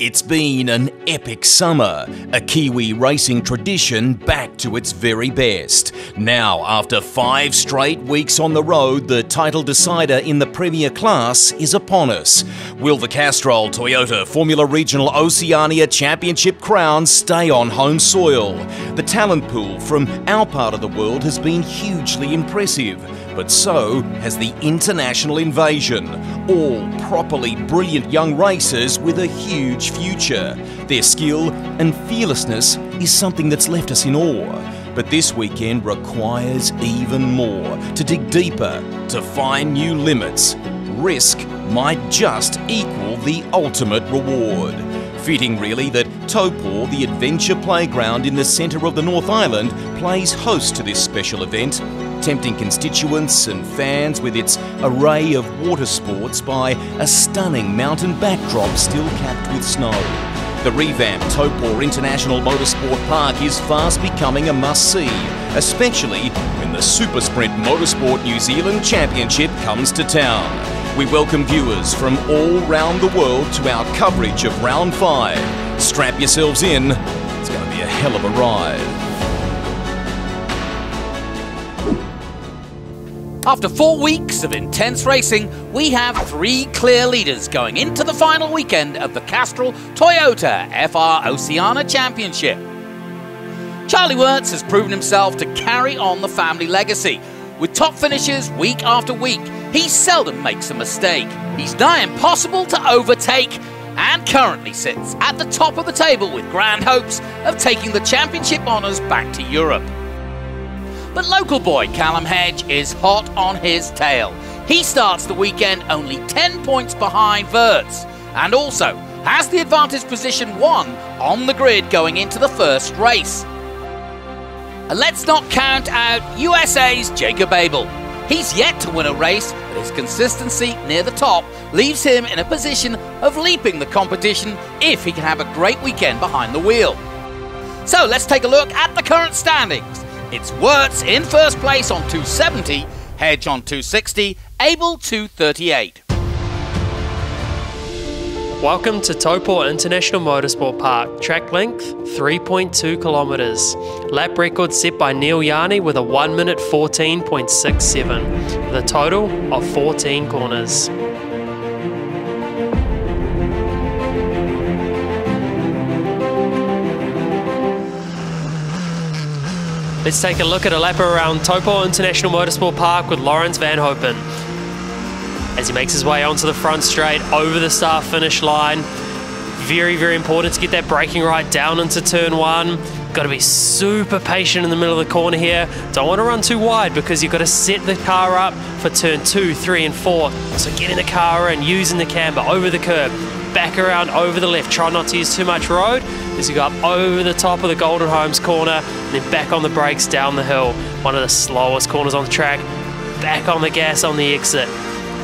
It's been an epic summer, a Kiwi racing tradition back to its very best. Now, after 5 straight weeks on the road, the title decider in the Premier class is upon us. Will the Castrol Toyota Formula Regional Oceania Championship crown stay on home soil? The talent pool from our part of the world has been hugely impressive, but so has the international invasion. All properly brilliant young racers with a huge future. Their skill and fearlessness is something that's left us in awe. But this weekend requires even more. To dig deeper, to find new limits. Risk might just equal the ultimate reward. Fitting really that Taupo, the adventure playground in the centre of the North Island, plays host to this special event, tempting constituents and fans with its array of water sports by a stunning mountain backdrop still capped with snow. The revamped Taupo International Motorsport Park is fast becoming a must-see, especially when the Super Sprint Motorsport New Zealand Championship comes to town. We welcome viewers from all round the world to our coverage of Round 5. Strap yourselves in, it's going to be a hell of a ride. After 4 weeks of intense racing, we have 3 clear leaders going into the final weekend of the Castrol Toyota FR Oceania Championship. Charlie Wurz has proven himself to carry on the family legacy. With top finishes week after week, he seldom makes a mistake. He's nigh impossible to overtake and currently sits at the top of the table with grand hopes of taking the championship honours back to Europe. But local boy Callum Hedge is hot on his tail. He starts the weekend only 10 points behind Wurz and also has the advantage position 1 on the grid going into the first race. And let's not count out USA's Jacob Abel. He's yet to win a race, but his consistency near the top leaves him in a position of leaping the competition if he can have a great weekend behind the wheel. So let's take a look at the current standings. It's Wurz in first place on 270, Hedge on 260, Abel 238. Welcome to Taupo International Motorsport Park. Track length 3.2 kilometres. Lap record set by Neil Yarney with a 1 minute 14.67, with a total of 14 corners. Let's take a look at a lap around Taupo International Motorsport Park with Lawrence van Hoepen. As he makes his way onto the front straight, over the start-finish line. Very, very important to get that braking right down into turn 1. Got to be super patient in the middle of the corner here. Don't want to run too wide because you've got to set the car up for turn 2, 3 and 4. So getting the car in, using the camber over the curb, back around over the left. Try not to use too much road as you go up over the top of the Golden Homes corner and then back on the brakes down the hill. One of the slowest corners on the track. Back on the gas on the exit.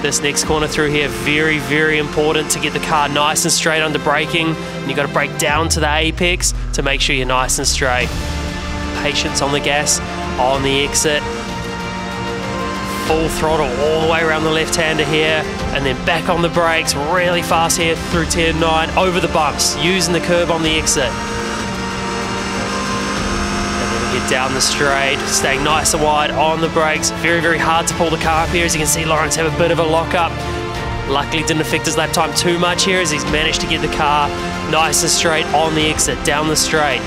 This next corner through here, very, very important to get the car nice and straight under braking. And you've got to brake down to the apex to make sure you're nice and straight. Patience on the gas, on the exit. Full throttle all the way around the left-hander here. And then back on the brakes, really fast here through turn 9, over the bumps, using the curb on the exit. Get down the straight, staying nice and wide on the brakes. Very, very hard to pull the car up here. As you can see, Lawrence have a bit of a lock-up. Luckily didn't affect his lap time too much here as he's managed to get the car nice and straight on the exit, down the straight.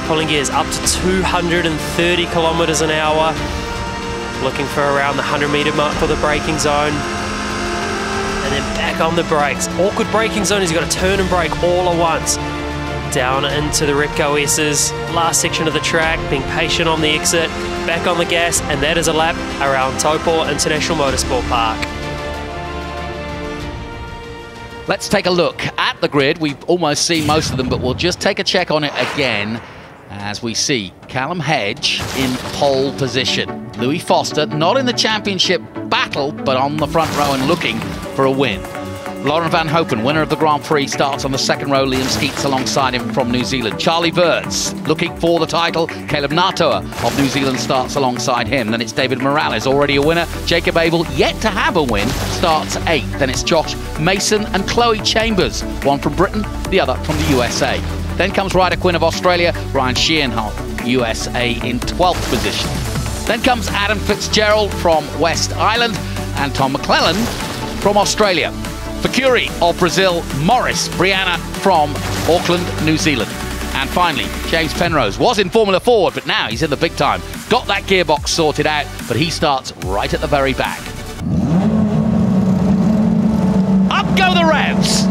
Pulling gears up to 230 kilometres an hour. Looking for around the 100-metre mark for the braking zone. And then back on the brakes. Awkward braking zone is you've got to turn and brake all at once. Down into the Repco S's, last section of the track, being patient on the exit, back on the gas, and that is a lap around Taupo International Motorsport Park. Let's take a look at the grid. We've almost seen most of them, but we'll just take a check on it again as we see Callum Hedge in pole position. Louis Foster not in the championship battle, but on the front row and looking for a win. Laurens van Hoepen, winner of the Grand Prix, starts on the second row. Liam Skeets alongside him from New Zealand. Charlie Wurz looking for the title. Caleb Natoa of New Zealand starts alongside him. Then it's David Morales, already a winner. Jacob Abel, yet to have a win, starts 8th. Then it's Josh Mason and Chloe Chambers, one from Britain, the other from the USA. Then comes Ryder Quinn of Australia, Ryan Sheehan, USA in 12th position. Then comes Adam Fitzgerald from West Island and Tom McClellan from Australia. Fakuri of Brazil, Morris Brianna from Auckland, New Zealand. And finally, James Penrose was in Formula Ford, but now he's in the big time. Got that gearbox sorted out, but he starts right at the very back. Up go the revs.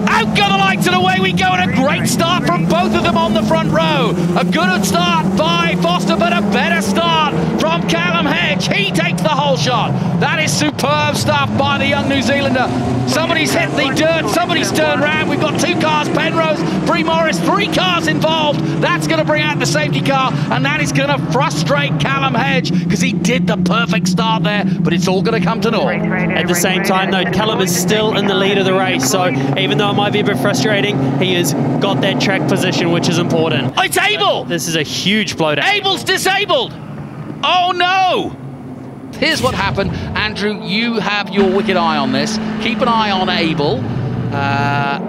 Out go the lights and away we go, and a great start from both of them on the front row. A good start by Foster, but a better start from Callum Hedge. He takes the whole shot. That is superb stuff by the young New Zealander. Somebody's hit the dirt, somebody's turned around. We've got 2 cars, Penrose, Bree Morris, 3 cars involved. That's going to bring out the safety car, and that is going to frustrate Callum Hedge because he did the perfect start there, but it's all going to come to naught. At the same time, though, Callum is still in the lead of the race, so even though it might be a bit frustrating, he has got that track position, which is important. Oh, it's Abel! This is a huge blowout. Abel's disabled! Oh no! Here's what happened. Andrew, you have your wicked eye on this. Keep an eye on Abel.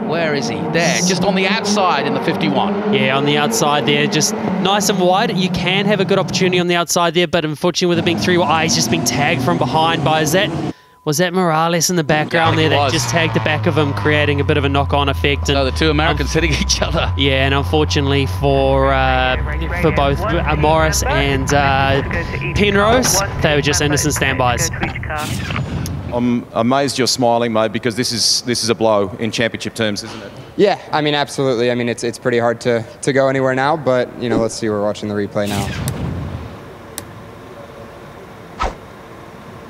Where is he? There, just on the outside in the 51. Yeah, on the outside there, just nice and wide. You can have a good opportunity on the outside there, but unfortunately with it being 3 wide, he's just being tagged from behind by, was that Morales in the background there that just tagged the back of him, creating a bit of a knock-on effect. So the 2 Americans hitting each other. Yeah, and unfortunately for both Morris and Penrose, they were just innocent standbys. I'm amazed you're smiling, mate, because this is a blow in championship terms, isn't it? Yeah, I mean, absolutely. I mean, it's pretty hard to go anywhere now, but, you know, let's see. We're watching the replay now.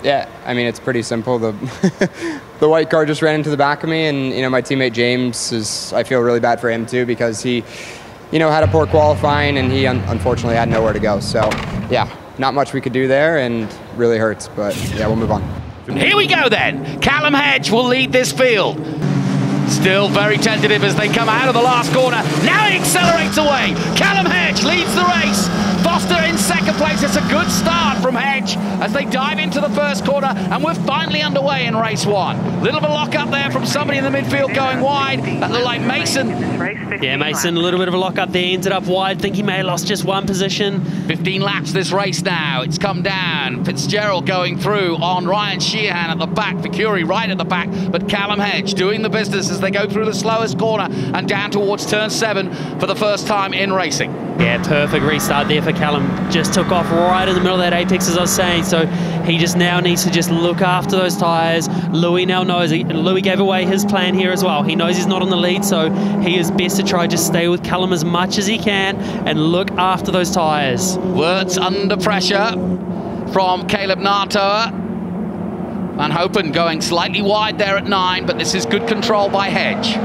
Yeah, I mean, it's pretty simple. The white car just ran into the back of me, and, you know, my teammate James I feel really bad for him too, because he, you know, had a poor qualifying, and he unfortunately had nowhere to go. So, yeah, not much we could do there, and really hurts, but yeah, we'll move on. Here we go then. Callum Hedge will lead this field. Still very tentative as they come out of the last corner. Now he accelerates away. Callum Hedge leads the race. Foster in second place. It's a good start from Hedge as they dive into the first corner, and we're finally underway in race 1. Little bit of a lock up there from somebody in the midfield going wide. That looked like Mason. Yeah, Mason, a little bit of a lock up there. Ended up wide. Think he may have lost just 1 position. 15 laps this race now. It's come down. Fitzgerald going through on Ryan Sheehan at the back. Fakuri right at the back, but Callum Hedge doing the business as they go through the slowest corner and down towards turn 7 for the first time in racing. Yeah, perfect restart there for Callum. Just took off right in the middle of that apex, as I was saying, so he just now needs to just look after those tyres. Louis now knows, Louis gave away his plan here as well. He knows he's not on the lead, so he is best to try just stay with Callum as much as he can and look after those tyres. Wurz under pressure from Caleb Natoa. Van Hoepen going slightly wide there at 9, but this is good control by Hedge.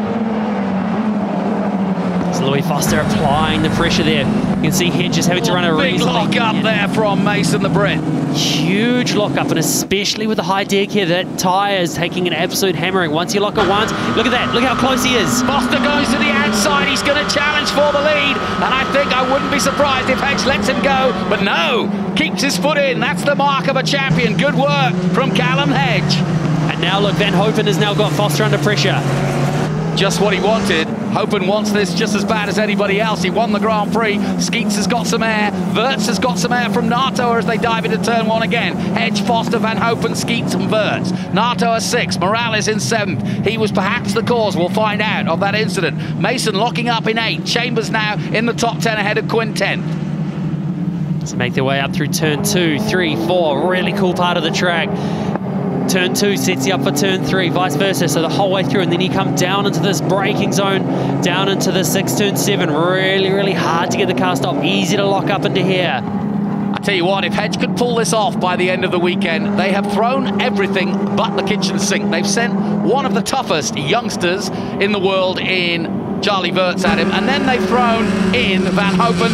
Louis Foster applying the pressure there. You can see Hedge just having to run a big lock up there from Mason the Brit. Huge lock up, and especially with the high deck here, that tyre is taking an absolute hammering. Once you lock it once, look at that, look how close he is. Foster goes to the outside, he's going to challenge for the lead, and I think I wouldn't be surprised if Hedge lets him go, but no, keeps his foot in. That's the mark of a champion. Good work from Callum Hedge. And now look, Van Hoepen has now got Foster under pressure. Just what he wanted. Hoepen wants this just as bad as anybody else. He won the Grand Prix. Skeets has got some air. Wurz has got some air from Natoa as they dive into turn 1 again. Hedge, Foster, Van Hoepen, Skeets and Wurz. Natoa 6th, Morales in 7th. He was perhaps the cause, we'll find out, of that incident. Mason locking up in 8th. Chambers now in the top 10 ahead of Quinn 10th. To make their way up through turn 2, 3, 4. Really cool part of the track. Turn 2 sets you up for turn 3, vice versa, so the whole way through, and then you come down into this braking zone, down into the 6th, turn 7. Really, really hard to get the car stopped, easy to lock up into here. I tell you what, if Hedge could pull this off by the end of the weekend, they have thrown everything but the kitchen sink. They've sent one of the toughest youngsters in the world in Charlie Wurz at him, and then they've thrown in Van Hoepen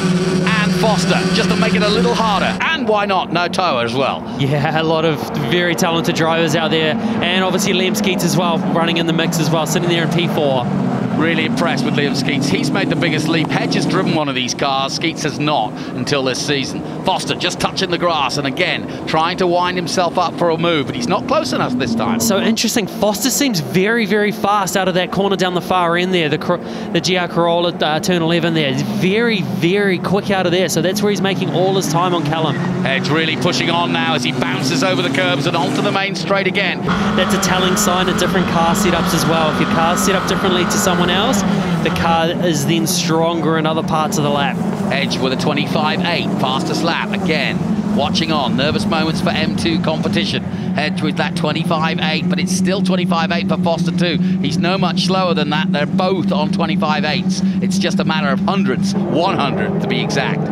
and Foster, just to make it a little harder. And why not, no Toa as well. Yeah, a lot of very talented drivers out there, and obviously Liam Skeets as well, running in the mix as well, sitting there in P4. Really impressed with Liam Skeets. He's made the biggest leap. Hedge has driven one of these cars. Skeets has not until this season. Foster just touching the grass and again trying to wind himself up for a move, but he's not close enough this time. So interesting. Foster seems very, very fast out of that corner down the far end there. The GR Corolla turn 11 there. He's very, very quick out of there. So that's where he's making all his time on Callum. Hedge really pushing on now as he bounces over the curbs and onto the main straight again. That's a telling sign of different car setups as well. If your car's set up differently to someone else, the car is then stronger in other parts of the lap. Edge with a 25.8, fastest lap again. Watching on, nervous moments for M2 competition. Edge with that 25.8, but it's still 25.8 for Foster too. He's no much slower than that. They're both on 25.8s. It's just a matter of hundredths, 100 to be exact.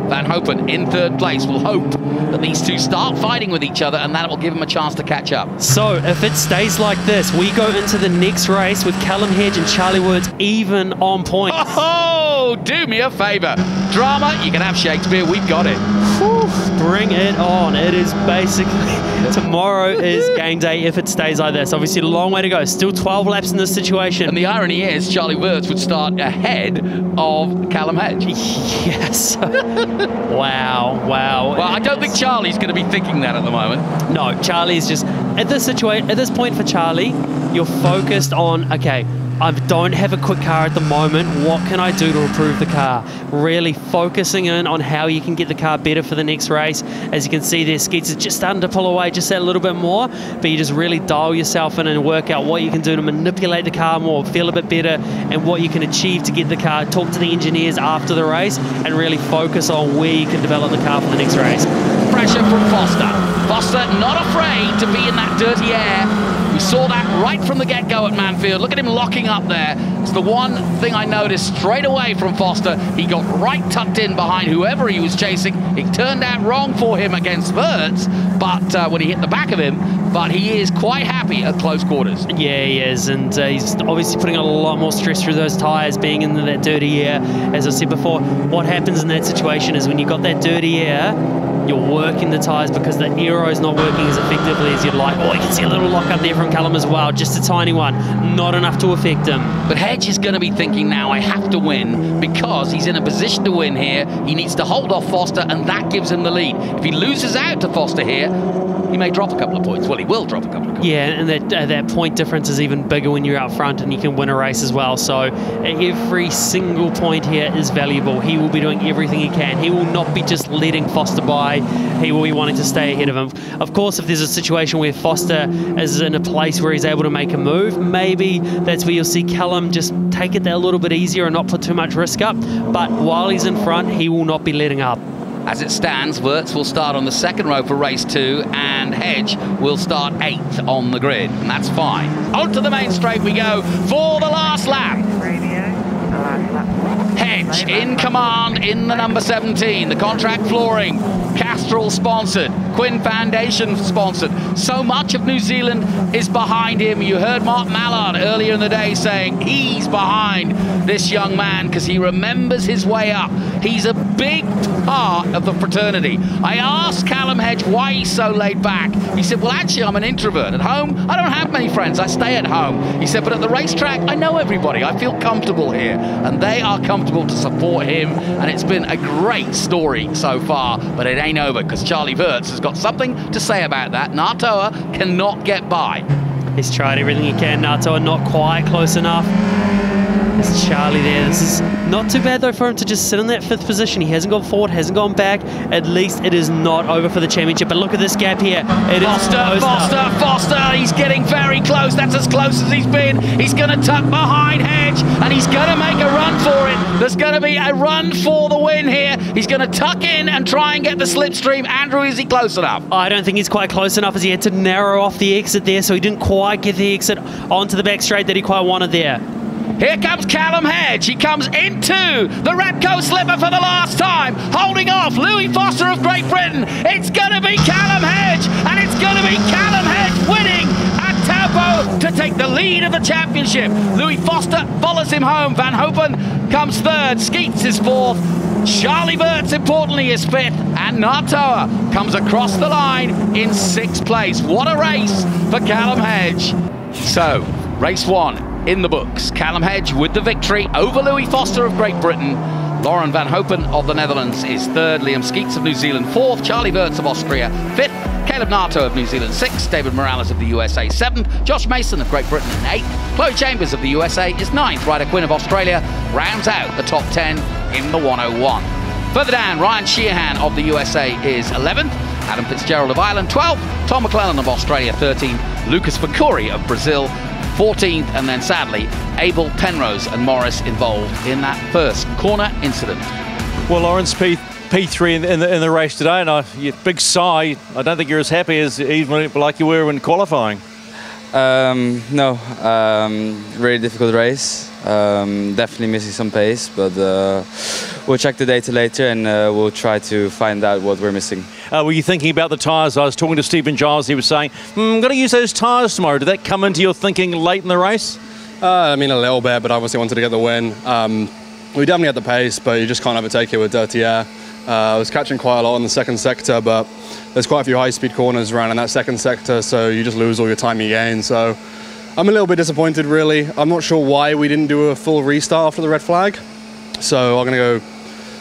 Van Hoepen in third place. Will hope that these two start fighting with each other and that will give him a chance to catch up. So if it stays like this, we go into the next race with Callum Hedge and Charlie Wurz even on points. Oh, do me a favour. Drama, you can have Shakespeare, we've got it. Whew, bring it on. It is basically, tomorrow is game day if it stays like this. Obviously a long way to go. Still 12 laps in this situation. And the irony is Charlie Wurz would start ahead of Callum Hedge. Yes. Wow. Well, I don't think Charlie's going to be thinking that at the moment. No, Charlie's just, at this point for Charlie, you're focused on, okay, I don't have a quick car at the moment. What can I do to improve the car? Really focusing in on how you can get the car better for the next race. As you can see there, Skeets is just starting to pull away just that little bit more, but you just really dial yourself in and work out what you can do to manipulate the car more, feel a bit better, and what you can achieve to get the car. Talk to the engineers after the race and really focus on where you can develop the car for the next race. Pressure from Foster. Foster not afraid to be in that dirty air. We saw that right from the get-go at Manfield. Look at him locking up there. It's the one thing I noticed straight away from Foster. He got right tucked in behind whoever he was chasing. It turned out wrong for him against Wurz, but when he hit the back of him, but he is quite happy at close quarters. Yeah, he is, and he's obviously putting a lot more stress through those tyres, being in that dirty air. As I said before, what happens in that situation is when you've got that dirty air, you're working the tyres because the aero's not working as effectively as you'd like. Oh, you can see a little lock up there from Callum as well, just a tiny one, not enough to affect him. But Hedge is going to be thinking now, I have to win, because he's in a position to win here. He needs to hold off Foster, and that gives him the lead. If he loses out to Foster here, he may drop a couple of points. Well, he will drop a couple of points. Yeah, and that point difference is even bigger when you're out front and you can win a race as well. So every single point here is valuable. He will be doing everything he can. He will not be just letting Foster by. He will be wanting to stay ahead of him. Of course, if there's a situation where Foster is in a place where he's able to make a move, maybe that's where you'll see Callum just take it a little bit easier and not put too much risk up. But while he's in front, he will not be letting up. As it stands, Wurz will start on the second row for race 2, and Hedge will start 8th on the grid, and that's fine. Onto the main straight we go for the last lap. Hedge in command in the number 17, the contract flooring, Castrol sponsored, Quinn Foundation sponsored. So much of New Zealand is behind him. You heard Mark Mallard earlier in the day saying he's behind this young man because he remembers his way up. He's a big part of the fraternity. I asked Callum Hedge why he's so laid back. He said, well, actually, I'm an introvert. At home, I don't have many friends. I stay at home. He said, but at the racetrack, I know everybody. I feel comfortable here. And they are comfortable to support him. And it's been a great story so far, but it ain't over because Charlie Wurz has got something to say about that. Natoa cannot get by. He's tried everything he can. Natoa not quite close enough. It's Charlie there. This is not too bad though for him to just sit in that 5th position. He hasn't gone forward, hasn't gone back. At least it is not over for the championship. But look at this gap here. Foster. He's getting very close. That's as close as he's been. He's going to tuck behind Hedge, and he's going to make a run for it. There's going to be a run for the win here. He's going to tuck in and try and get the slipstream. Andrew, is he close enough? I don't think he's quite close enough, as he had to narrow off the exit there, so he didn't quite get the exit onto the back straight that he quite wanted there. Here comes Callum Hedge. He comes into the Repco slipper for the last time, holding off Louis Foster of Great Britain. It's going to be Callum Hedge, and it's going to be Callum Hedge winning at Taupo Taupo to take the lead of the championship. Louis Foster follows him home. Van Hoepen comes third. Skeets is fourth. Charlie Wurz, importantly, is fifth. And Nartoa comes across the line in sixth place. What a race for Callum Hedge. So, race one in the books. Callum Hedge with the victory over Louis Foster of Great Britain. Lauren Van Hoepen of the Netherlands is third. Liam Skeets of New Zealand fourth. Charlie Wurz of Austria fifth. Caleb Nartoa of New Zealand sixth. David Morales of the USA seventh. Josh Mason of Great Britain in eighth. Chloe Chambers of the USA is ninth. Ryder Quinn of Australia rounds out the top 10 in the 101. Further down, Ryan Sheehan of the USA is 11th. Adam Fitzgerald of Ireland 12th. Tom McClellan of Australia 13th. Lucas Facuri of Brazil 14th, and then sadly Abel, Penrose and Morris involved in that first corner incident. Well, Lawrence, P3 in the race today, and big sigh. I don't think you're as happy as even like you were when qualifying. No, really difficult race. Definitely missing some pace, but we'll check the data later and we'll try to find out what we're missing. Were you thinking about the tyres? I was talking to Stephen Giles. He was saying, I'm going to use those tyres tomorrow. Did that come into your thinking late in the race? I mean, a little bit, but obviously wanted to get the win. We definitely had the pace, but you just can't overtake it with dirty air. I was catching quite a lot in the second sector, but there's quite a few high-speed corners around in that second sector, so you just lose all your time you gain. So I'm a little bit disappointed, really. I'm not sure why we didn't do a full restart after the red flag. So I'm going to go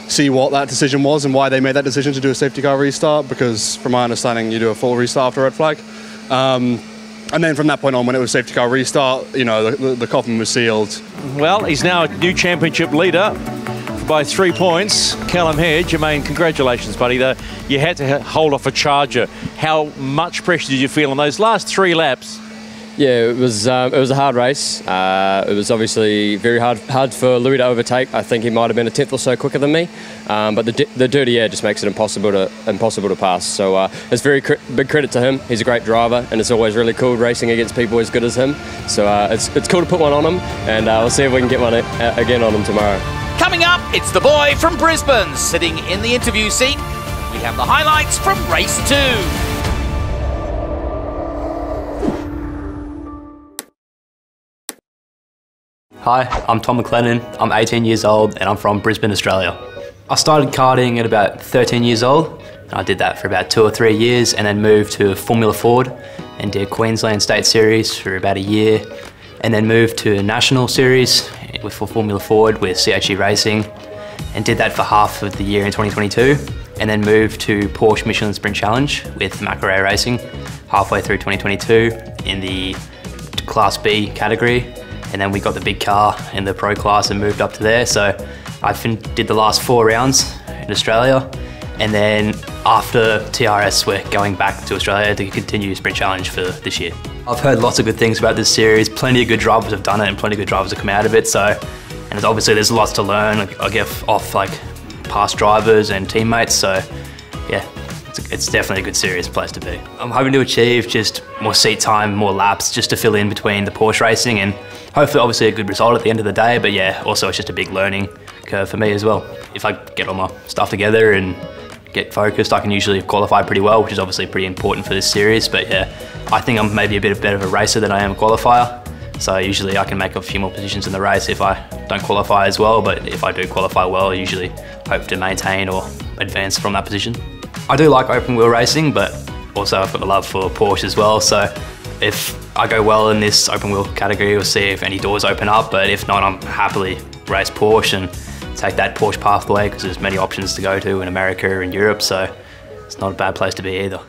see what that decision was and why they made that decision to do a safety car restart, because from my understanding, you do a full restart after red flag. And then from that point on, when it was safety car restart, you know, the coffin was sealed. Well, he's now a new championship leader by 3 points. Callum Hedge, I mean, congratulations, buddy. You had to hold off a charger. How much pressure did you feel on those last 3 laps? Yeah, it was a hard race. It was obviously very hard for Louis to overtake. I think he might have been a tenth or so quicker than me, but the dirty air just makes it impossible to pass. So it's very big credit to him. He's a great driver, and it's always really cool racing against people as good as him. So it's cool to put one on him, and we'll see if we can get one again on him tomorrow. Coming up, it's the boy from Brisbane sitting in the interview seat. We have the highlights from race 2. Hi, I'm Tom McLennan. I'm 18 years old and I'm from Brisbane, Australia. I started karting at about 13 years old. I did that for about 2 or 3 years and then moved to Formula Ford and did Queensland State Series for about a year, and then moved to a National Series for Formula Ford with CHE Racing and did that for half of the year in 2022, and then moved to Porsche Michelin Sprint Challenge with McRae Racing halfway through 2022 in the Class B category. And then we got the big car in the pro class and moved up to there. So I did the last 4 rounds in Australia. And then after TRS, we're going back to Australia to continue Sprint Challenge for this year. I've heard lots of good things about this series. Plenty of good drivers have done it and plenty of good drivers have come out of it. So, and obviously there's lots to learn, I guess, off like past drivers and teammates. So yeah, it's definitely a good series place to be. I'm hoping to achieve just more seat time, more laps, just to fill in between the Porsche racing, and hopefully obviously a good result at the end of the day. But yeah, also it's just a big learning curve for me as well. If I get all my stuff together and get focused, I can usually qualify pretty well, which is obviously pretty important for this series. But yeah, I think I'm maybe a bit better of a racer than I am a qualifier. So usually I can make a few more positions in the race if I don't qualify as well. But if I do qualify well, I usually hope to maintain or advance from that position. I do like open wheel racing, but also I've got the love for Porsche as well. So if I go well in this open wheel category, we'll see if any doors open up. But if not, I'm happily race Porsche and take that Porsche pathway, because there's many options to go to in America and Europe. So it's not a bad place to be either.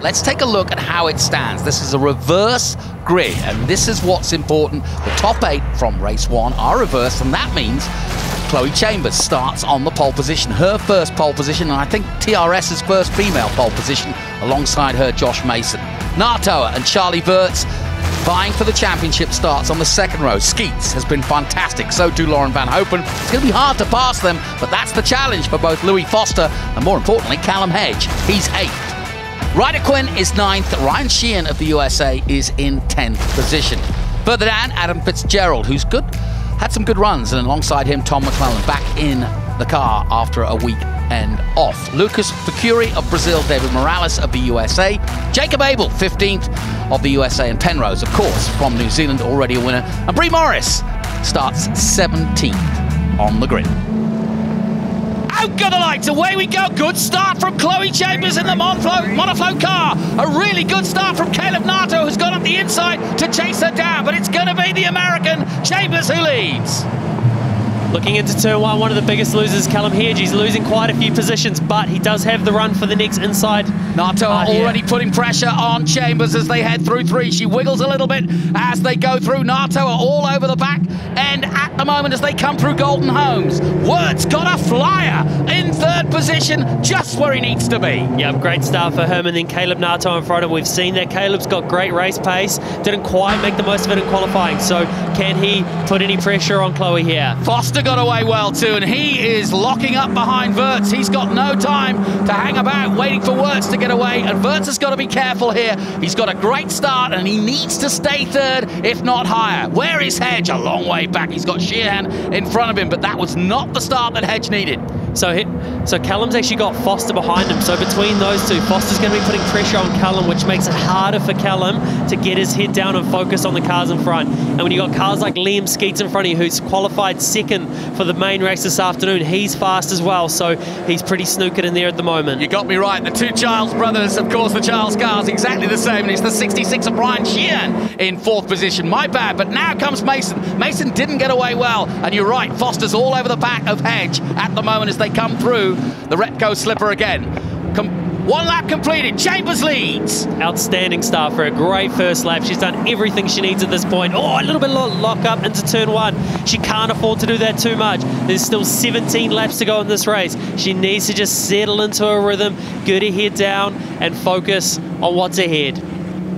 Let's take a look at how it stands. This is a reverse grid, and this is what's important. The top 8 from race 1 are reversed, and that means Chloe Chambers starts on the pole position, her first pole position, and I think TRS's first female pole position, alongside her Josh Mason. Nartoa and Charlie Wurz vying for the championship starts on the second row. Skeets has been fantastic, so too Lauren Van Hoepen. It's going to be hard to pass them, but that's the challenge for both Louis Foster and, more importantly, Callum Hedge. He's 8th. Ryder Quinn is 9th. Ryan Sheehan of the USA is in 10th position. Further down, Adam Fitzgerald, who's good, had some good runs, and alongside him, Tom McClellan back in the car after a week end off. Lucas Facuri of Brazil, David Morales of the USA, Jacob Abel, 15th of the USA, and Penrose, of course, from New Zealand, already a winner. And Brie Morris starts 17th on the grid. Out go the lights, away we go. Good start from Chloe Chambers in the monoflow car. A really good start from Caleb Nato, who's gone up the inside to chase her down, but it's going to be the American Chambers who leads. Looking into turn one of the biggest losers, Callum Hedge. He's losing quite a few positions, but he does have the run for the next inside. Nato already putting pressure on Chambers as they head through three. She wiggles a little bit as they go through. Nato are all over the back end at the moment as they come through Golden Homes. Wurz got a flyer in third position, just where he needs to be. Yep, great start for him, and then Caleb Nato in front of him. We've seen that Caleb's got great race pace. Didn't quite make the most of it in qualifying, so can he put any pressure on Chloe here? Foster got away well too, and he is locking up behind Wurz. He's got no time to hang about waiting for Wurz to get away, and Wurz has got to be careful here. He's got a great start and he needs to stay third, if not higher. Where is Hedge? A long way back. He's got Sheehan in front of him, but that was not the start that Hedge needed. So Callum's actually got Foster behind him. So between those two, Foster's going to be putting pressure on Callum, which makes it harder for Callum to get his head down and focus on the cars in front. And when you've got cars like Liam Skeets in front of you, who's qualified second for the main race this afternoon, he's fast as well. So he's pretty snookered in there at the moment. You got me right. The two Childs brothers, of course, the Childs cars, exactly the same. And it's the 66 of Brian Sheehan in fourth position. My bad, but now comes Mason. Mason didn't get away well. And you're right, Foster's all over the back of Hedge at the moment as they come through the Repco slipper again. One lap completed, Chambers leads. Outstanding start for a great first lap. She's done everything she needs at this point. Oh, a little bit of lock up into turn one. She can't afford to do that too much. There's still 17 laps to go in this race. She needs to just settle into her rhythm, get her head down and focus on what's ahead.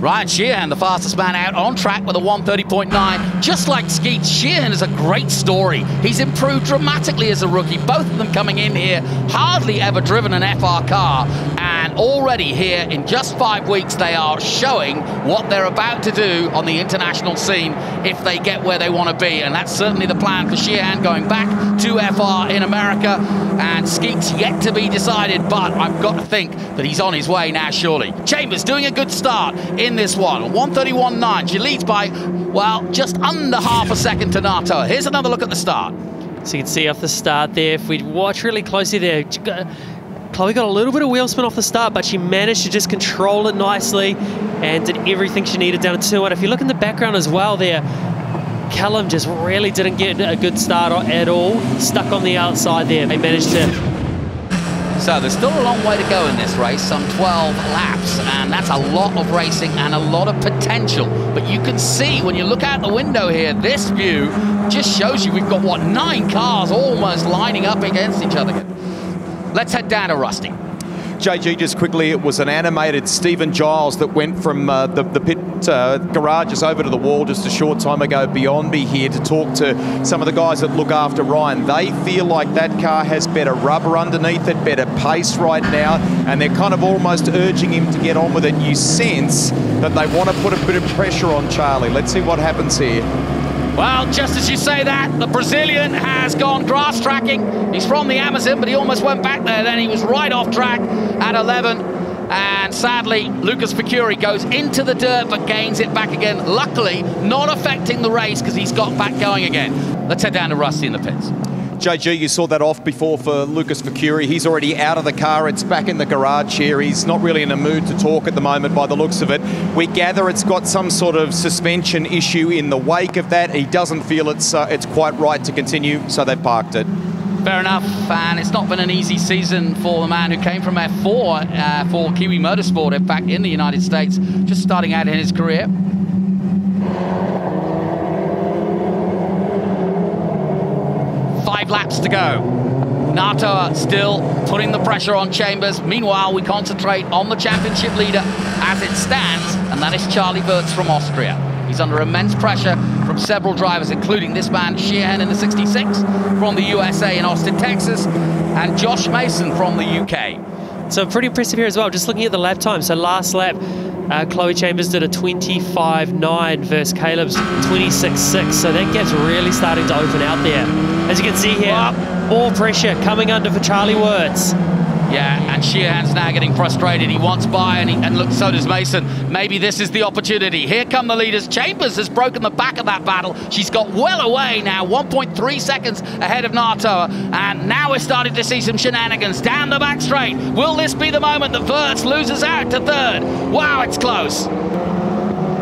Ryan Sheehan, the fastest man out on track with a 1:30.9. Just like Skeets, Sheehan is a great story. He's improved dramatically as a rookie. Both of them coming in here, hardly ever driven an FR car. And already here in just 5 weeks, they are showing what they're about to do on the international scene if they get where they want to be. And that's certainly the plan for Sheehan, going back to FR in America. And Skeets yet to be decided, but I've got to think that he's on his way now, surely. Chambers doing a good start in this one, 1:31.9. She leads by, well, just under half a second to Nato. Here's another look at the start. So you can see off the start there, if we watch really closely there, Chloe got a little bit of wheel spin off the start, but she managed to just control it nicely and did everything she needed down to 2-1. If you look in the background as well there, Callum just really didn't get a good start at all. Stuck on the outside there. They managed to... So there's still a long way to go in this race, some 12 laps, and that's a lot of racing and a lot of potential. But you can see when you look out the window here, this view just shows you we've got, what, 9 cars almost lining up against each other. Let's head down to Rusty. JG, just quickly, it was an animated Stephen Giles that went from the pit garages over to the wall just a short time ago beyond me here to talk to some of the guys that look after Ryan. They feel like that car has better rubber underneath it, better pace right now, and they're kind of almost urging him to get on with it. You sense that they want to put a bit of pressure on Charlie. Let's see what happens here. Well, just as you say that, the Brazilian has gone grass tracking. He's from the Amazon, but he almost went back there. Then he was right off track at 11. And sadly, Lucas Facuri goes into the dirt, but gains it back again. Luckily, not affecting the race because he's got back going again. Let's head down to Rusty in the pits. JG, you saw that off before for Lucas Facuri. He's already out of the car. It's back in the garage here. He's not really in a mood to talk at the moment by the looks of it. We gather it's got some sort of suspension issue in the wake of that. He doesn't feel it's quite right to continue, so they've parked it. Fair enough, and it's not been an easy season for the man who came from F4 for Kiwi Motorsport, in fact, in the United States, just starting out in his career. Laps to go. Nato still putting the pressure on Chambers. Meanwhile, we concentrate on the championship leader as it stands, and that is Charlie Wurz from Austria. He's under immense pressure from several drivers, including this man, Sheehan in the 66 from the USA in Austin, Texas, and Josh Mason from the UK. So pretty impressive here as well, just looking at the lap time. So last lap, Chloe Chambers did a 25.9 versus Caleb's 26.6, so that gap's really starting to open out there. As you can see here, more pressure coming under for Charlie Wurz. Yeah, and Sheehan's now getting frustrated. He wants by, and look, so does Mason. Maybe this is the opportunity. Here come the leaders. Chambers has broken the back of that battle. She's got well away now, 1.3 seconds ahead of Natoa. And now we're starting to see some shenanigans down the back straight. Will this be the moment that Wurz loses out to third? Wow, it's close.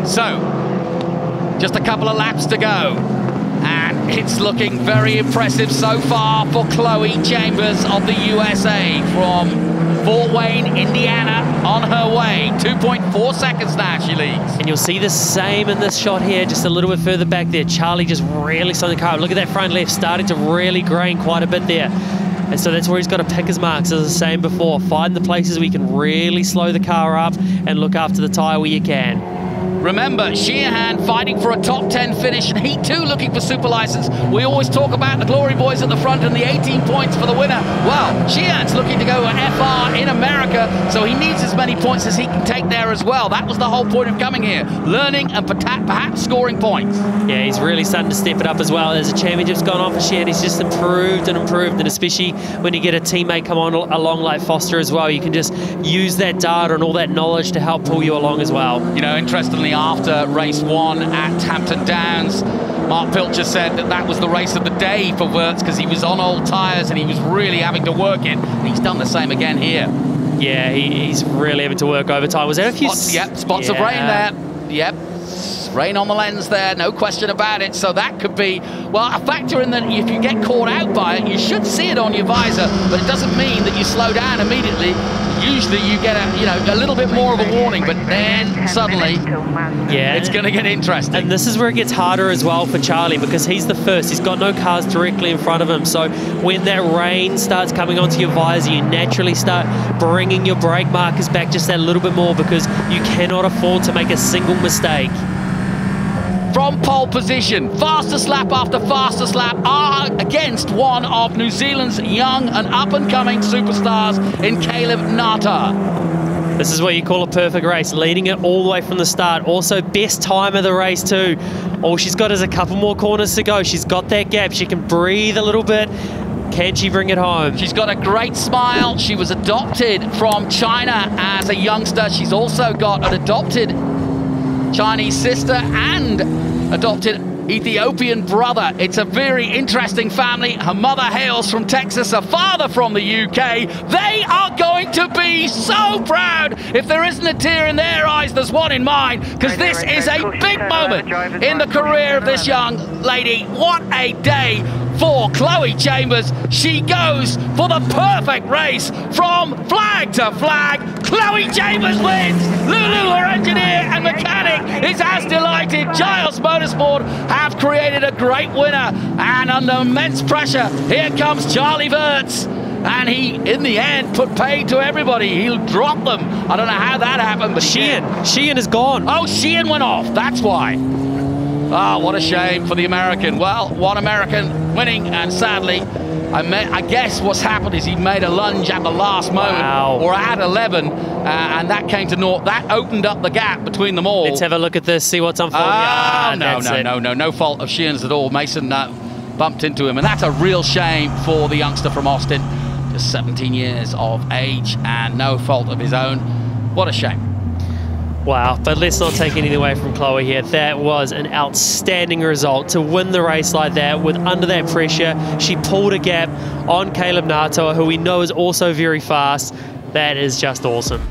So, just a couple of laps to go. And it's looking very impressive so far for Chloe Chambers of the USA from Fort Wayne, Indiana, on her way. 2.4 seconds now she leads. And you'll see the same in this shot here, just a little bit further back there. Charlie just really slowing the car up. Look at that front left, starting to really grain quite a bit there. And so that's where he's got to pick his marks, as I was saying before. Find the places where you can really slow the car up and look after the tyre where you can. Remember, Sheehan fighting for a top 10 finish, and he too looking for super license. We always talk about the Glory Boys at the front and the 18 points for the winner. Well, Sheehan's looking to go FR in America, so he needs as many points as he can take there as well. That was the whole point of coming here, learning and perhaps scoring points. Yeah, he's really starting to step it up as well. As the championship's gone on for Sheehan, he's just improved and improved, and especially when you get a teammate come on along like Foster as well, you can just use that data and all that knowledge to help pull you along as well. You know, interestingly, after race 1 at Hampton Downs, Mark Pilcher said that that was the race of the day for Wurz because he was on old tyres and he was really having to work it. And he's done the same again here. Yeah, he's really having to work overtime. Was there a few spots of rain there? Yep. Rain on the lens there, no question about it. So that could be, well, a factor in that if you get caught out by it, you should see it on your visor, but it doesn't mean that you slow down immediately. Usually you get a little bit more of a warning, but then suddenly it's going to get interesting. And this is where it gets harder as well for Charlie, because he's the first. He's got no cars directly in front of him. So when that rain starts coming onto your visor, you naturally start bringing your brake markers back just that little bit more, because you cannot afford to make a single mistake. From pole position, fastest lap after fastest lap are against one of New Zealand's young and up-and-coming superstars in Caleb Nata. This is what you call a perfect race, leading it all the way from the start. Also, best time of the race too. All she's got is a couple more corners to go. She's got that gap. She can breathe a little bit. Can she bring it home? She's got a great smile. She was adopted from China as a youngster. She's also got an adopted Chinese sister and adopted Ethiopian brother. It's a very interesting family. Her mother hails from Texas, her father from the UK. They are going to be so proud. If there isn't a tear in their eyes, there's one in mine, because this is a big moment in the career of this young lady. What a day for Chloe Chambers. She goes for the perfect race from flag to flag. Chloe Chambers wins. Lulu, her engineer and mechanic, is as delighted. Giles Motorsport have created a great winner, and under immense pressure, here comes Charlie Wurz. And he, in the end, put paid to everybody. He'll drop them. I don't know how that happened, but Sheehan is gone. Oh, Sheehan went off. That's why. Ah, what a shame for the American. Well, one American winning, and sadly, I guess what's happened is he made a lunge at the last moment, or at 11, and that came to naught. That opened up the gap between them all. Let's have a look at this, see what's unfolding. No fault of Sheehan's at all. Mason bumped into him, and that's a real shame for the youngster from Austin. Just 17 years of age and no fault of his own. What a shame. Wow, but let's not take anything away from Chloe here. That was an outstanding result to win the race like that with under that pressure. She pulled a gap on Caleb Natoa, who we know is also very fast. That is just awesome.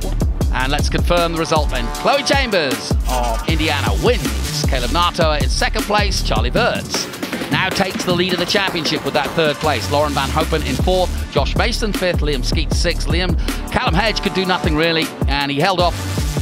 And let's confirm the result then. Chloe Chambers of Indiana wins. Caleb Natoa in second place. Charlie Wurz now takes the lead of the championship with that third place. Lauren Van Hoepen in fourth. Josh Mason fifth. Liam Skeet sixth. Callum Hedge could do nothing really, and he held off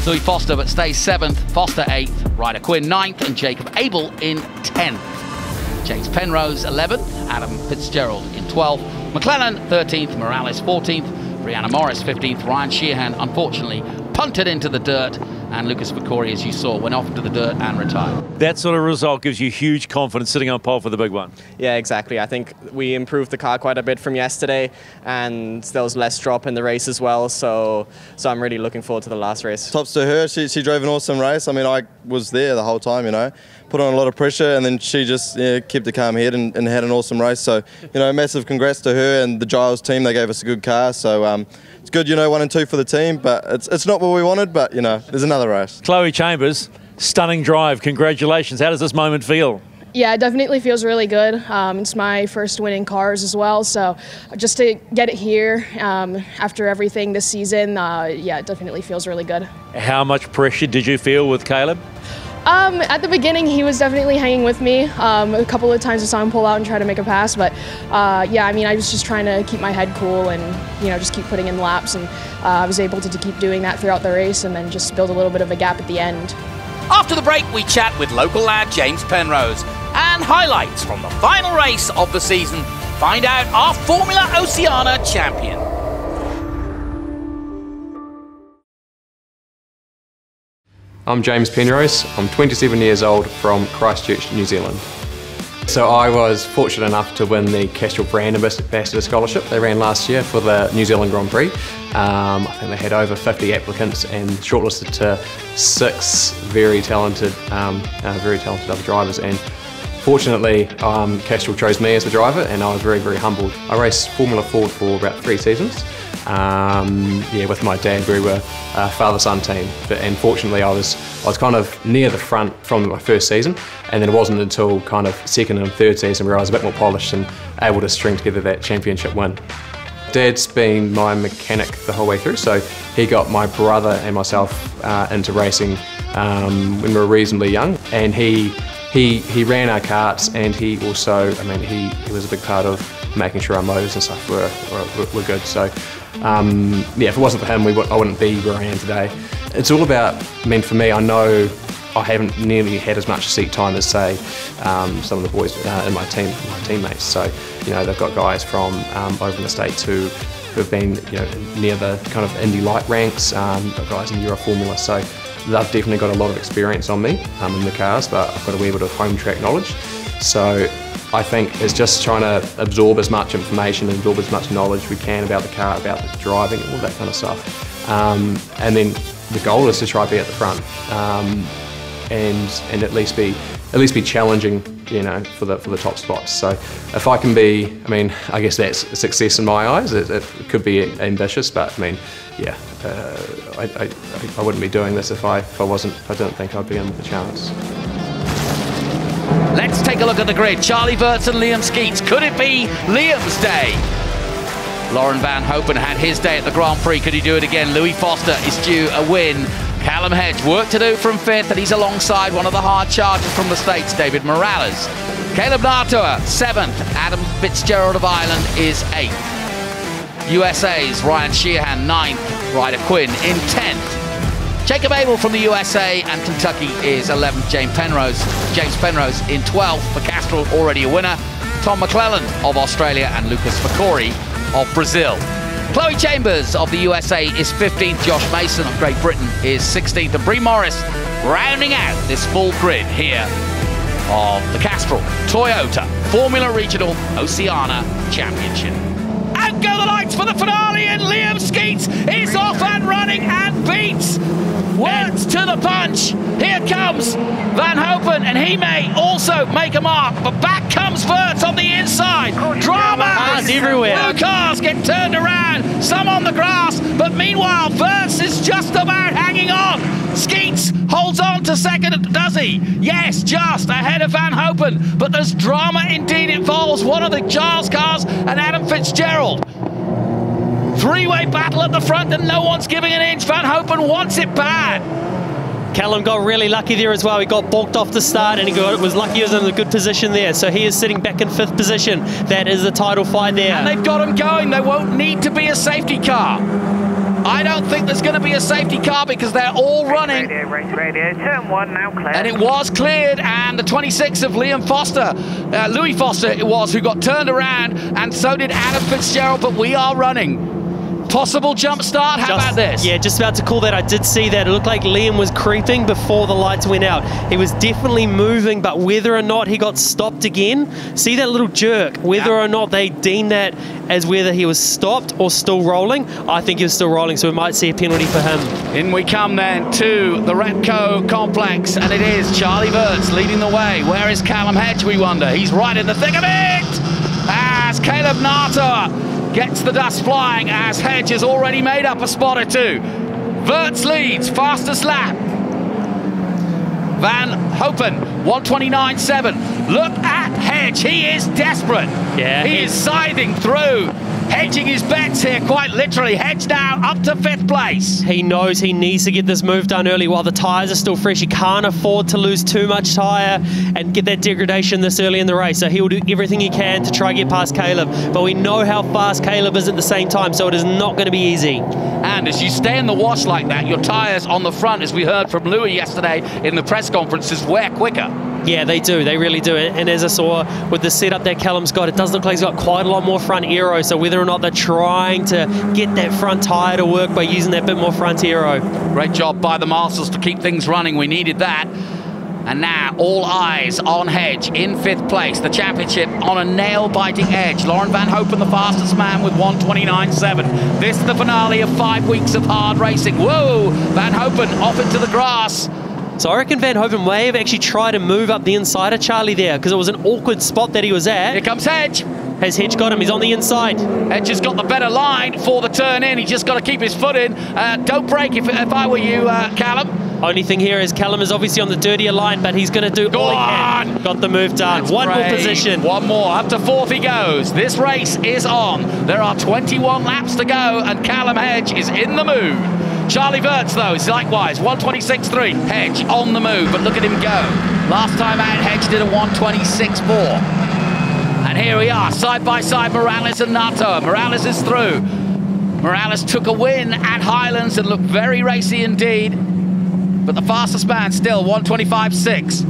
Louis Foster, but stays 7th, Foster 8th, Ryder Quinn 9th, and Jacob Abel in 10th. James Penrose 11th, Adam Fitzgerald in 12th, McLennan 13th, Morales 14th, Brianna Morris 15th, Ryan Sheehan unfortunately punted into the dirt and Lucas Vicori, as you saw, went off into the dirt and retired. That sort of result gives you huge confidence sitting on pole for the big one. Yeah, exactly. I think we improved the car quite a bit from yesterday, and there was less drop in the race as well, so I'm really looking forward to the last race. Tops to her. She drove an awesome race. I mean, I was there the whole time, you know, put on a lot of pressure, and then she just kept a calm head and had an awesome race. So, you know, massive congrats to her and the Giles team. They gave us a good car, so it's good, you know, 1 and 2 for the team, but it's not what we wanted, but, you know, there's another race. Chloe Chambers, stunning drive. Congratulations. How does this moment feel? Yeah, it definitely feels really good. It's my first win in cars as well, so just to get it here after everything this season, yeah, it definitely feels really good. How much pressure did you feel with Caleb? At the beginning, he was definitely hanging with me. A couple of times I saw him pull out and try to make a pass, but yeah, I mean, I was just trying to keep my head cool and, you know, just keep putting in laps, and I was able to keep doing that throughout the race and then just build a little bit of a gap at the end. After the break, we chat with local lad James Penrose and highlights from the final race of the season. Find out our Formula Oceania champion. I'm James Penrose. I'm 27 years old from Christchurch, New Zealand. So I was fortunate enough to win the Castrol Brand Ambassador Scholarship they ran last year for the New Zealand Grand Prix. I think they had over 50 applicants and shortlisted to 6 very talented other drivers. And fortunately, Castrol chose me as the driver, and I was very, very humbled. I raced Formula Ford for about 3 seasons. Yeah, with my dad, we were a father-son team, and fortunately I was kind of near the front from my first season, and then it wasn't until kind of second and third season where I was a bit more polished and able to string together that championship win. Dad's been my mechanic the whole way through, so he got my brother and myself into racing when we were reasonably young, and he ran our karts, and he also, I mean, he was a big part of making sure our motors and stuff were good. So yeah, if it wasn't for him, I wouldn't be where I am today. It's all about, I mean, for me, I know I haven't nearly had as much seat time as, say, some of the boys in my teammates. So, you know, they've got guys from over in the States who have been, you know, near the kind of Indy light ranks, got guys in Euro Formula. So they've definitely got a lot of experience on me in the cars, but I've got a wee bit of home track knowledge. So I think it's just trying to absorb as much information, absorb as much knowledge we can about the car, about the driving, all that kind of stuff. And then the goal is to try to be at the front and at least be challenging, you know, for the top spots. So if I can be, I mean, I guess that's a success in my eyes. It could be ambitious, but I mean, yeah, I wouldn't be doing this if I didn't think I'd be in with a chance. Let's take a look at the grid. Charlie Wurz and Liam Skeets. Could it be Liam's day? Lauren Van Hoepen had his day at the Grand Prix. Could he do it again? Louis Foster is due a win. Callum Hedge, work to do from 5th, and he's alongside one of the hard chargers from the States, David Morales. Caleb Nartoa, 7th. Adam Fitzgerald of Ireland is 8th. USA's Ryan Sheehan, 9th. Ryder Quinn in 10th. Jacob Abel from the USA, and Kentucky is 11th. James Penrose in 12th for Castrol, already a winner. Tom McClellan of Australia and Lucas Vicori of Brazil. Chloe Chambers of the USA is 15th. Josh Mason of Great Britain is 16th. And Bree Morris rounding out this full grid here of the Castrol Toyota Formula Regional Oceania Championship. Out go the lights for the finale, and Liam Skeets is off and running and beats Wurz to the punch. Here comes Van Hoepen, and he may also make a mark, but back comes Wurz on the inside. Drama! Cars everywhere. Blue cars get turned around, some on the grass, but meanwhile Wurz is just about hanging on. Skeets holds on to second, does he? Yes, just ahead of Van Hoepen, but there's drama indeed. Involves one of the Giles cars and Adam Fitzgerald. Three-way battle at the front, and no one's giving an inch. Van Hoepen wants it bad. Callum got really lucky there as well. He got balked off the start, and was lucky he was in a good position there. So he is sitting back in 5th position. That is a title fight there. And they've got him going. There won't need to be a safety car. I don't think there's going to be a safety car because they're all running. Race radio, turn 1 now clear. And it was cleared, and the 26 of Liam Foster, Louis Foster it was, who got turned around, and so did Adam Fitzgerald, but we are running. possible jump start. How about this? Yeah, just about to call that. I did see that. It looked like Liam was creeping before the lights went out. He was definitely moving, but whether or not he got stopped again, see that little jerk, whether or not they deem that as whether he was stopped or still rolling, I think he was still rolling, so we might see a penalty for him. In we come then to the Repco complex, and it is Charlie Wurz leading the way. Where is Callum Hedge, we wonder? He's right in the thick of it! As Caleb Nata gets the dust flying, as Hedge has already made up a spot or two. Wurz leads, fastest lap. Van Hoepen, 1:29.7. Look at Hedge, he is desperate. Yeah, he is scything through, hedging his bets here, quite literally. Hedge now up to 5th place. He knows he needs to get this move done early while the tyres are still fresh. He can't afford to lose too much tyre and get that degradation this early in the race. So he'll do everything he can to try and get past Caleb. But we know how fast Caleb is at the same time, so it is not going to be easy. And as you stay in the wash like that, your tyres on the front, as we heard from Louis yesterday in the press conferences, wear quicker. Yeah, they do. They really do. And as I saw with the setup that Callum's got, it does look like he's got quite a lot more front aero. So whether or not they're trying to get that front tyre to work by using that bit more front aero. Great job by the Marshals to keep things running. We needed that. And now all eyes on Hedge in 5th place. The championship on a nail-biting edge. Lauren Van Hoepen, the fastest man, with 1:29.7. This is the finale of 5 weeks of hard racing. Whoa! Van Hoepen off into the grass. So I reckon Van Hoepen may have actually tried to move up the inside of Charlie there, because it was an awkward spot that he was at. Here comes Hedge. Has Hedge got him? He's on the inside. Hedge has got the better line for the turn in. He's just got to keep his foot in. Don't break if I were you, Callum. Only thing here is Callum is obviously on the dirtier line, but he's going to do all he can. Got the move done. That's One brave. more position. One more. Up to 4th he goes. This race is on. There are 21 laps to go, and Callum Hedge is in the mood. Charlie Wurz, though, is likewise 1:26.3. Hedge on the move, but look at him go. Last time out, Hedge did a 1:26.4. And here we are, side by side, Morales and Nato. Morales is through. Morales took a win at Highlands and looked very racy indeed. But the fastest man still, 1:25.6.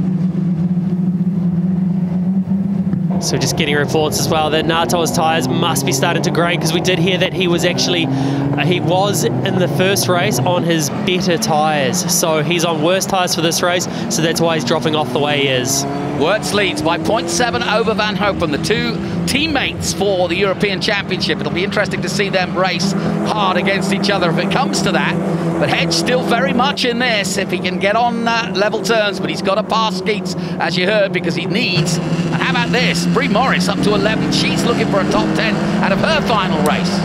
So just getting reports as well that Nato's tyres must be starting to grade, because we did hear that he was actually, he was in the first race on his better tyres. So he's on worse tyres for this race, so that's why he's dropping off the way he is. Wurz leads by 0.7 over Van Hoepen, the two teammates for the European Championship. It'll be interesting to see them race hard against each other if it comes to that. But Hedge still very much in this if he can get on level terms, but he's got to pass Skeets, as you heard, because he needs. And how about this? Brie Morris up to 11. She's looking for a top 10 out of her final race.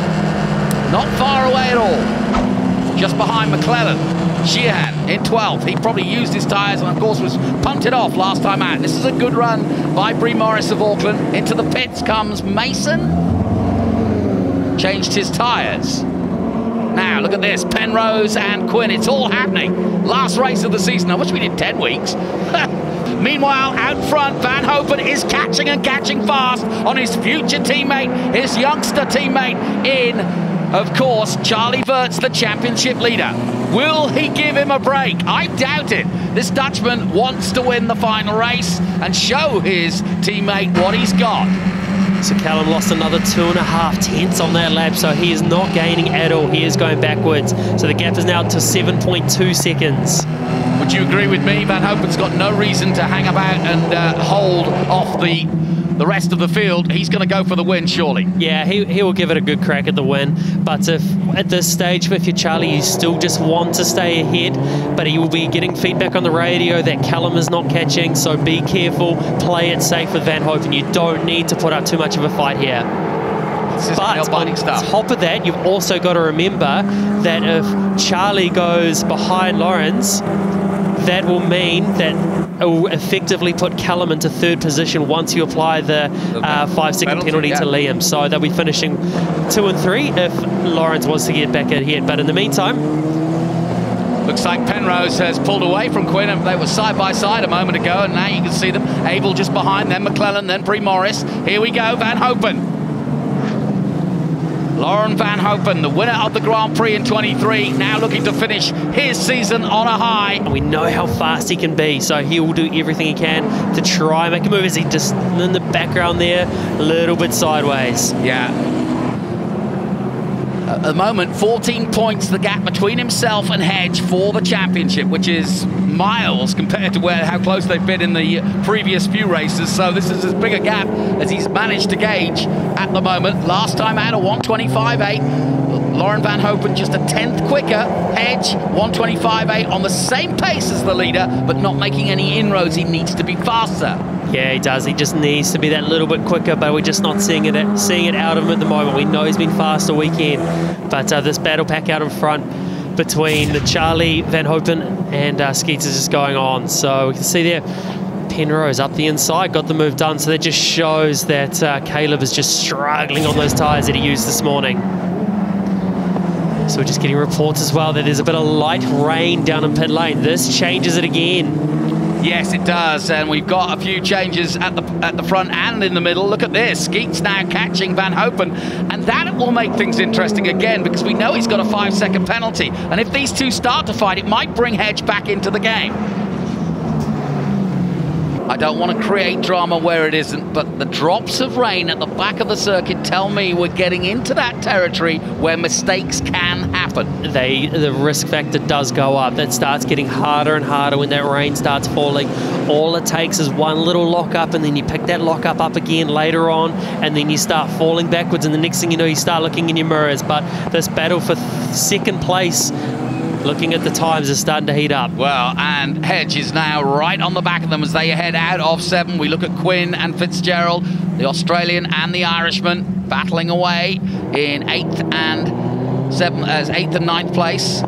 Not far away at all. Just behind McClellan. Sheehan in 12th. He probably used his tyres and, of course, was punted off last time out. This is a good run by Brie Morris of Auckland. Into the pits comes Mason. Changed his tyres. Now, look at this. Penrose and Quinn. It's all happening. Last race of the season. I wish we did 10 weeks. Meanwhile, out front, Van Hoepen is catching and catching fast on his future teammate, his youngster teammate in, of course, Charlie Wurz, the championship leader. Will he give him a break? I doubt it. This Dutchman wants to win the final race and show his teammate what he's got. So Callum lost another 2.5 tenths on that lap, so he is not gaining at all. He is going backwards. So the gap is now to 7.2 seconds. Would you agree with me? Van Hoepen's got no reason to hang about and hold off the rest of the field. He's going to go for the win, surely. Yeah, he will give it a good crack at the win. But if at this stage, if you're Charlie, you still just want to stay ahead, but he will be getting feedback on the radio that Callum is not catching, so be careful, play it safe with Van Hoepen. You don't need to put up too much of a fight here. But on top of that, you've also got to remember that if Charlie goes behind Lawrence, that will mean that it will effectively put Callum into 3rd position once you apply the 5-second penalty to Liam. So they'll be finishing 2 and 3 if Lawrence wants to get back ahead. But in the meantime, looks like Penrose has pulled away from Quinn, and they were side by side a moment ago, and now you can see them. Abel just behind them, McClellan, then Brie Morris. Here we go, Van Hoepen. Lauren Van Hoepen, the winner of the Grand Prix in 23, now looking to finish his season on a high. We know how fast he can be, so he will do everything he can to try and make a move. As he just in the background there, a little bit sideways. Yeah. At the moment, 14 points the gap between himself and Hedge for the championship, which is miles compared to how close they've been in the previous few races. So this is as big a gap as he's managed to gauge at the moment. Last time out, a 1:25.8. Lauren Van Hoepen just a 10th quicker. Hedge 1:25.8 on the same pace as the leader, but not making any inroads. He needs to be faster. Yeah, he does. He just needs to be that little bit quicker, but we're just not seeing it out of him at the moment. We know he's been fast all weekend, but this battle pack out in front between Charlie, Van Hoepen, and Skeets is just going on. So we can see there, Penrose up the inside, got the move done. So that just shows that Caleb is just struggling on those tyres that he used this morning. So we're just getting reports as well that there's a bit of light rain down in pit lane. This changes it again. Yes, it does, and we've got a few changes at the front and in the middle. Look at this, Skeets now catching Van Hoepen, and that will make things interesting again, because we know he's got a 5-second penalty, and if these two start to fight, it might bring Hedge back into the game. I don't want to create drama where it isn't, but the drops of rain at the back of the circuit tell me we're getting into that territory where mistakes can happen. The risk factor does go up. That starts getting harder and harder when that rain starts falling. All it takes is one little lock up, and then you pick that lock up again later on, and then you start falling backwards, and the next thing you know, you start looking in your mirrors. But this battle for second place, looking at the times, is starting to heat up. Well, and Hedge is now right on the back of them as they head out of 7. We look at Quinn and Fitzgerald, the Australian and the Irishman, battling away in 8th and 9th place.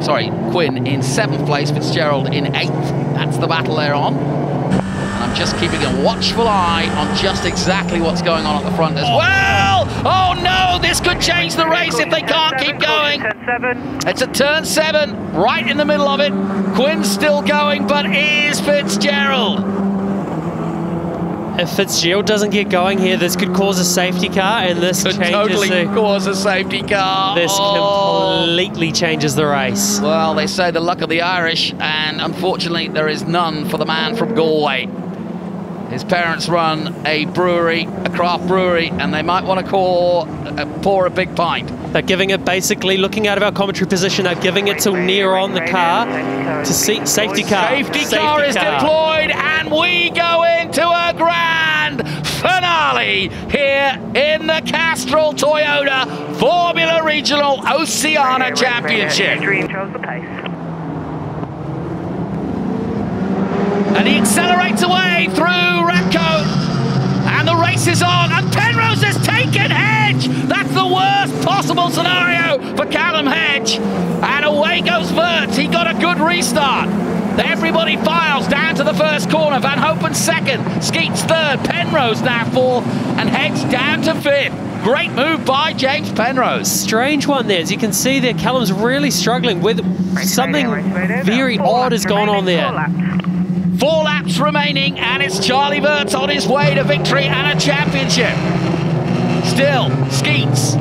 Sorry, Quinn in 7th place, Fitzgerald in 8th. That's the battle they're on. And I'm just keeping a watchful eye on just exactly what's going on at the front as well. Oh no, this could change the race if they can't keep going. It's at turn 7, right in the middle of it. Quinn's still going, but is Fitzgerald. If Fitzgerald doesn't get going here, this could cause a safety car, and this could totally cause a safety car. This completely changes the race. Well, they say the luck of the Irish, and unfortunately there is none for the man from Galway. His parents run a brewery, a craft brewery, and they might want to pour a big pint. They're giving it, basically, looking out of our commentary position, they're giving it to near on the car to see safety car. Safety car is deployed, and we go into a grand finale here in the Castrol Toyota Formula Regional Oceania Championship. And he accelerates away through Ratco, and the race is on, and Penrose has taken Hedge. That's the worst possible scenario for Callum Hedge, and away goes Wurz. He got a good restart. Everybody files down to the first corner. Van Hoepen 2nd, Skeets 3rd, Penrose now 4th, and Hedge down to 5th. Great move by James Penrose. Strange one there. As you can see there, Callum's really struggling with something very odd has gone on there. 4 laps remaining, and it's Charlie Wurz on his way to victory and a championship. Still, Skeets,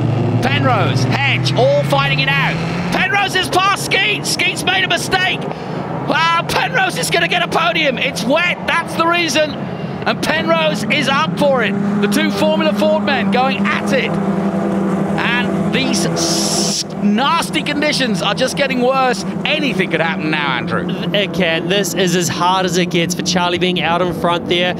Penrose, Hedge, all fighting it out. Penrose has passed Skeets. Skeets made a mistake. Wow, Penrose is going to get a podium. It's wet, that's the reason. And Penrose is up for it. The two Formula Ford men going at it. And these nasty conditions are just getting worse. Anything could happen now, Andrew. It can. This is as hard as it gets for Charlie being out in front there,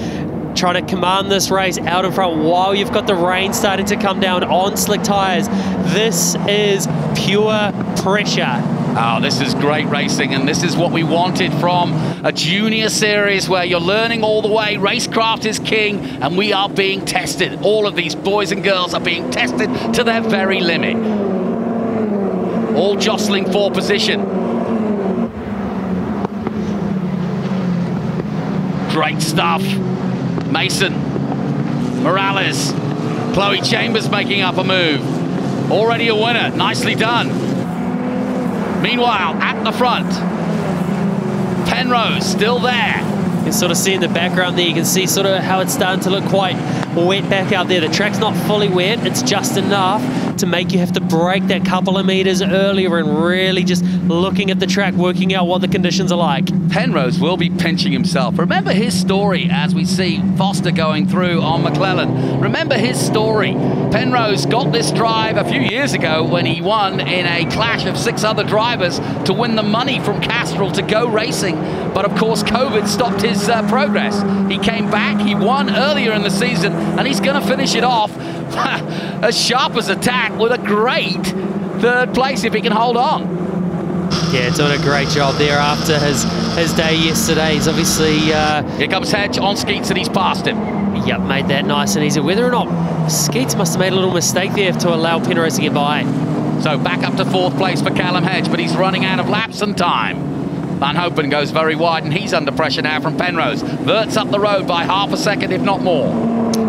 trying to command this race out in front while you've got the rain starting to come down on slick tyres. This is pure pressure. Oh, this is great racing, and this is what we wanted from a junior series where you're learning all the way. Racecraft is king, and we are being tested. All of these boys and girls are being tested to their very limit. All jostling for position. Great stuff. Mason, Morales, Chloe Chambers making up a move. Already a winner, nicely done. Meanwhile, at the front, Penrose still there. You can sort of see in the background there, you can see sort of how it's starting to look quite wet back out there. The track's not fully wet, it's just enough. to make you have to break that couple of meters earlier and really just looking at the track, working out what the conditions are like. Penrose will be pinching himself. Remember his story as we see Foster going through on McClellan. Remember his story. Penrose got this drive a few years ago when he won in a clash of 6 other drivers to win the money from Castrol to go racing. But of course, COVID stopped his progress. He came back, he won earlier in the season, and he's going to finish it off as sharp as a tack with a great 3rd place if he can hold on. Yeah, doing a great job there after his day yesterday. He's obviously... Here comes Hedge on Skeets and he's passed him. Yep, made that nice and easy. Whether or not Skeets must have made a little mistake there to allow Penrose to get by. So back up to 4th place for Callum Hedge, but he's running out of laps and time. Van Hoepen goes very wide and he's under pressure now from Penrose. Wurz up the road by half a second, if not more.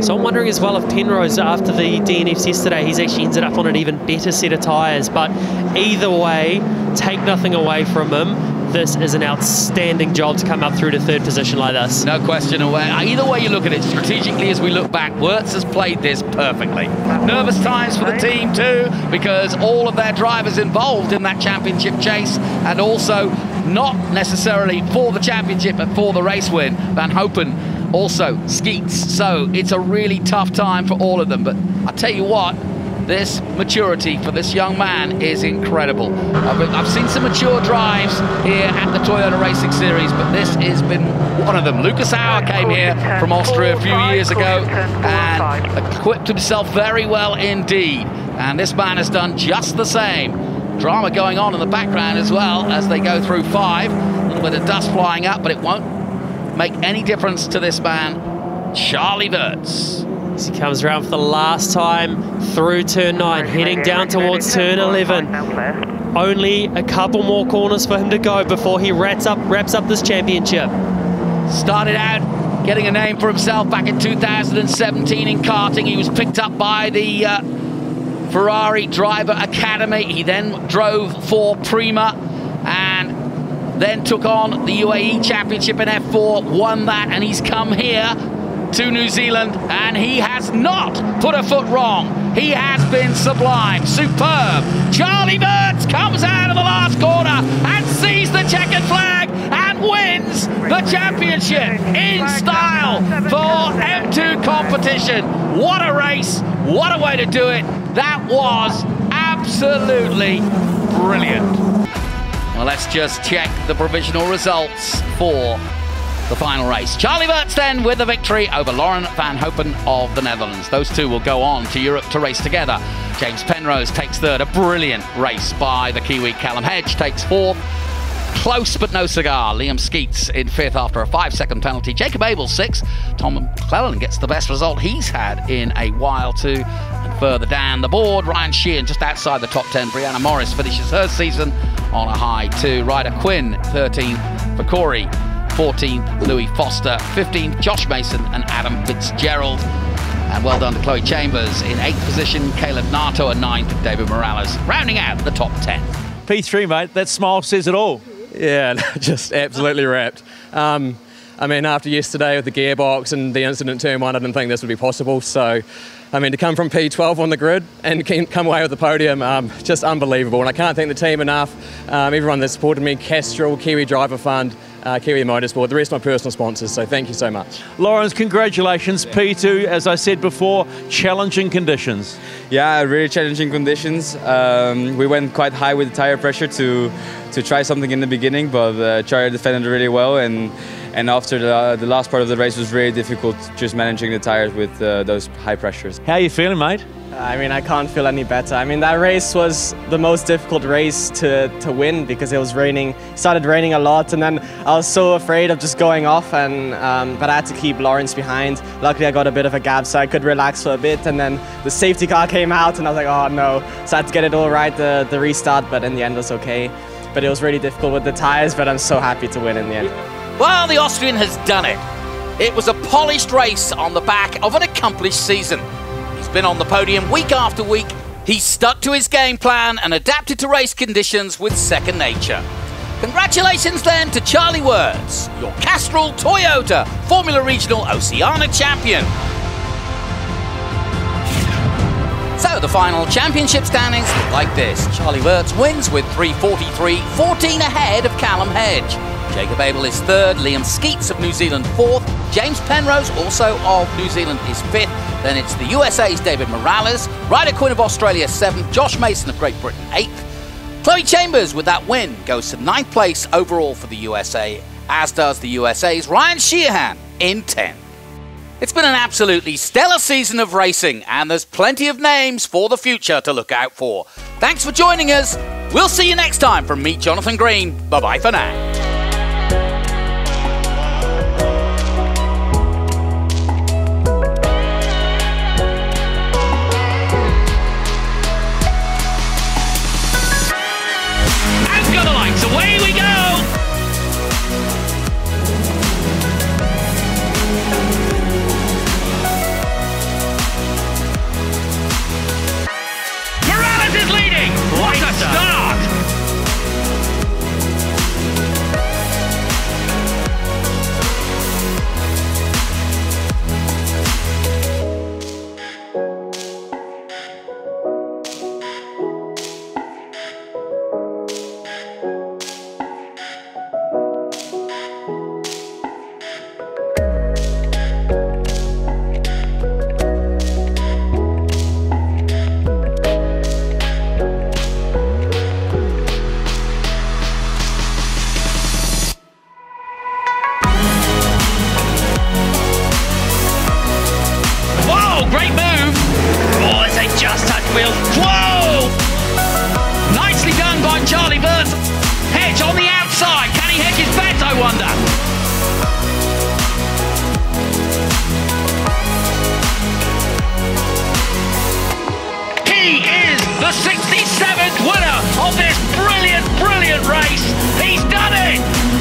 So I'm wondering as well if Penrose, after the DNFs yesterday, he's actually ended up on an even better set of tyres. But either way, take nothing away from him. This is an outstanding job to come up through to 3rd position like this. No question away. Either way you look at it, strategically as we look back, Wurz has played this perfectly. Nervous times for the team too, because all of their drivers involved in that championship chase, and also not necessarily for the championship, but for the race win. Van Hoepen also Skeets. So it's a really tough time for all of them. But I tell you what, this maturity for this young man is incredible. I've seen some mature drives here at the Toyota Racing Series, but this has been one of them. Lucas Auer came here from Austria a few years ago and equipped himself very well indeed. And this man has done just the same. Drama going on in the background as well as they go through 5. A little bit of dust flying up, but it won't make any difference to this man, Charlie Wurz. As he comes around for the last time through turn 9, heading down towards turn 11. Only a couple more corners for him to go before he wraps up this championship. Started out getting a name for himself back in 2017 in karting. He was picked up by the Ferrari Driver Academy. He then drove for Prima and then took on the UAE Championship in F4, won that, and he's come here to New Zealand and he has not put a foot wrong. He has been sublime, superb. Charlie Wurz comes out of the last corner and sees the checkered flag and wins the championship in style for M2 competition. What a race, what a way to do it. That was absolutely brilliant. Well, let's just check the provisional results for the final race. Charlie Wurz then with the victory over Laurens Van Hoepen of the Netherlands. Those two will go on to Europe to race together. James Penrose takes 3rd, a brilliant race by the Kiwi. Callum Hedge takes 4th. Close but no cigar. Liam Skeets in 5th after a 5-second penalty. Jacob Abel 6th. Tom McClellan gets the best result he's had in a while too. And further down the board, Ryan Sheehan just outside the top 10. Brianna Morris finishes her season on a high too. Ryder Quinn 13th for Corey. 14th, Louis Foster. 15th, Josh Mason and Adam Fitzgerald. And well done to Chloe Chambers in 8th position, Caleb Nato and 9th, David Morales, rounding out the top 10. P3, mate, that smile says it all. Yeah, just absolutely wrapped. I mean, after yesterday with the gearbox and the incident turn 1, I didn't think this would be possible. So, I mean, to come from P12 on the grid and come away with the podium, just unbelievable. And I can't thank the team enough. Everyone that supported me, Castrol, Kiwi Driver Fund, Kiwi Motorsport, the rest of my personal sponsors, so thank you so much. Lawrence, congratulations. P2, as I said before, challenging conditions. Yeah, really challenging conditions. We went quite high with the tire pressure to try something in the beginning, but Charlie defended really well, and after the last part of the race was really difficult just managing the tires with those high pressures. How are you feeling, mate? I mean, I can't feel any better. I mean, that race was the most difficult race to win because it was raining. It started raining a lot, and then I was so afraid of just going off, and but I had to keep Lawrence behind. Luckily, I got a bit of a gap, so I could relax for a bit, and then the safety car came out, and I was like, oh no. So I had to get it all right, the restart, but in the end it was okay. But it was really difficult with the tires, but I'm so happy to win in the end. Well, the Austrian has done it. It was a polished race on the back of an accomplished season. He's been on the podium week after week. He's stuck to his game plan and adapted to race conditions with second nature. Congratulations then to Charlie Wurz, your Castrol Toyota Formula Regional Oceania champion. So the final championship standings look like this. Charlie Wurz wins with 3:43, 14 ahead of Callum Hedge. Jacob Abel is third, Liam Skeets of New Zealand fourth, James Penrose, also of New Zealand, is fifth. Then it's the USA's David Morales, Ryder Quinn of Australia seventh, Josh Mason of Great Britain eighth. Chloe Chambers with that win goes to ninth place overall for the USA, as does the USA's Ryan Sheehan in 10th. It's been an absolutely stellar season of racing, and there's plenty of names for the future to look out for. Thanks for joining us. We'll see you next time from me, Jonathan Green. Bye-bye for now. Away we go! Morales is leading! What a start! Great move! Oh, as they just touch wheels. Whoa! Nicely done by Charlie Wurz. Hedge on the outside. Can he hedge his bet, I wonder? He is the 67th winner of this brilliant, brilliant race. He's done it!